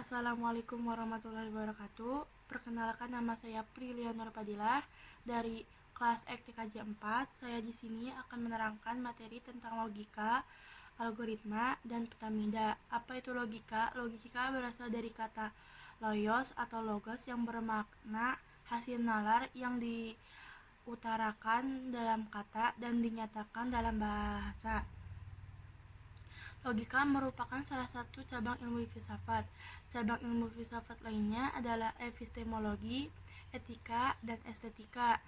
Assalamualaikum warahmatullahi wabarakatuh. Perkenalkan, nama saya Prilia Nurpadilah dari kelas EKTKJ 4. Saya di sini akan menerangkan materi tentang logika, algoritma, dan petamida. Apa itu logika? Logika berasal dari kata loyos atau logos yang bermakna hasil nalar yang diutarakan dalam kata dan dinyatakan dalam bahasa. Logika merupakan salah satu cabang ilmu filsafat. Cabang ilmu filsafat lainnya adalah epistemologi, etika, dan estetika.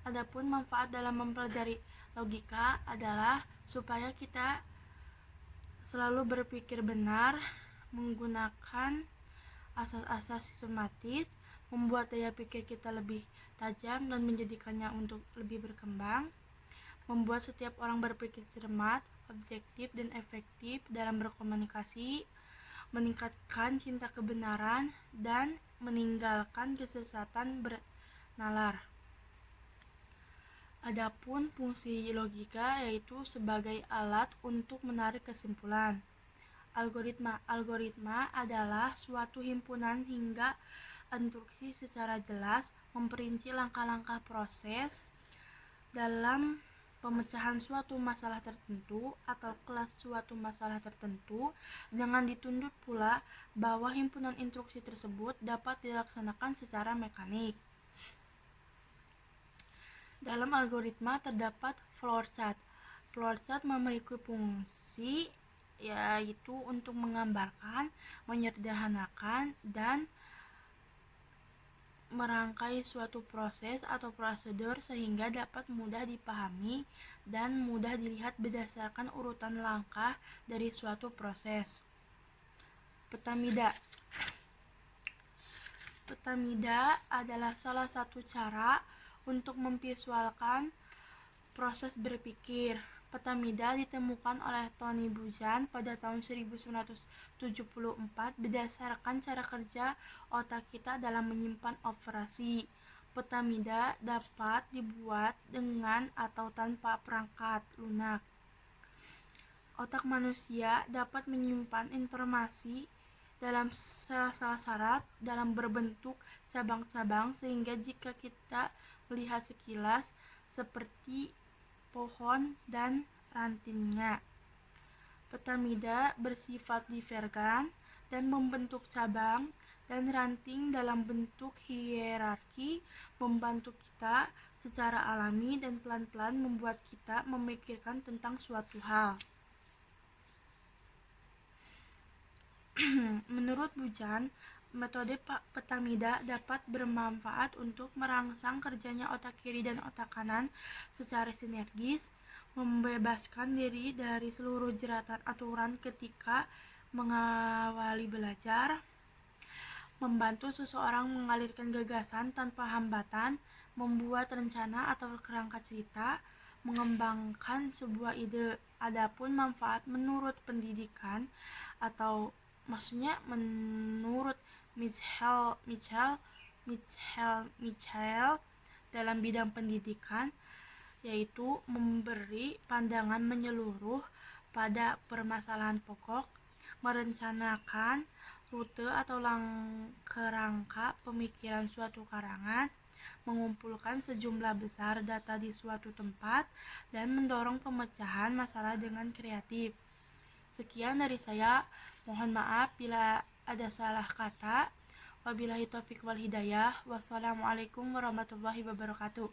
Adapun manfaat dalam mempelajari logika adalah supaya kita selalu berpikir benar, menggunakan asas-asas sistematis, membuat daya pikir kita lebih tajam dan menjadikannya untuk lebih berkembang, membuat setiap orang berpikir cermat, objektif, dan efektif dalam berkomunikasi, meningkatkan cinta kebenaran, dan meninggalkan kesesatan bernalar. Adapun fungsi logika yaitu sebagai alat untuk menarik kesimpulan. Algoritma adalah suatu himpunan hingga instruksi secara jelas memperinci langkah-langkah proses dalam pemecahan suatu masalah tertentu atau kelas suatu masalah tertentu, dengan dituntut pula bahwa himpunan instruksi tersebut dapat dilaksanakan secara mekanik. Dalam algoritma terdapat flowchart. Flowchart memiliki fungsi yaitu untuk menggambarkan, menyederhanakan, dan merangkai suatu proses atau prosedur sehingga dapat mudah dipahami dan mudah dilihat berdasarkan urutan langkah dari suatu proses. Petamida adalah salah satu cara untuk memvisualkan proses berpikir. Petamida ditemukan oleh Tony Buzan pada tahun 1974 berdasarkan cara kerja otak kita dalam menyimpan operasi. Petamida dapat dibuat dengan atau tanpa perangkat lunak. Otak manusia dapat menyimpan informasi dalam sel-sel saraf dalam berbentuk cabang-cabang, sehingga jika kita melihat sekilas seperti pohon dan rantingnya. Petamida bersifat divergen dan membentuk cabang dan ranting dalam bentuk hierarki, membantu kita secara alami dan pelan-pelan membuat kita memikirkan tentang suatu hal. Menurut Buzan, metode petamida dapat bermanfaat untuk merangsang kerjanya otak kiri dan otak kanan secara sinergis, membebaskan diri dari seluruh jeratan aturan ketika mengawali belajar, membantu seseorang mengalirkan gagasan tanpa hambatan, membuat rencana atau kerangka cerita, mengembangkan sebuah ide. Adapun manfaat menurut pendidikan atau menurut Michel dalam bidang pendidikan, yaitu memberi pandangan menyeluruh pada permasalahan pokok, merencanakan rute atau kerangka pemikiran suatu karangan, mengumpulkan sejumlah besar data di suatu tempat, dan mendorong pemecahan masalah dengan kreatif. Sekian dari saya. Mohon maaf bila ada salah kata. Wabillahi taufiq wal hidayah. Wassalamualaikum warahmatullahi wabarakatuh.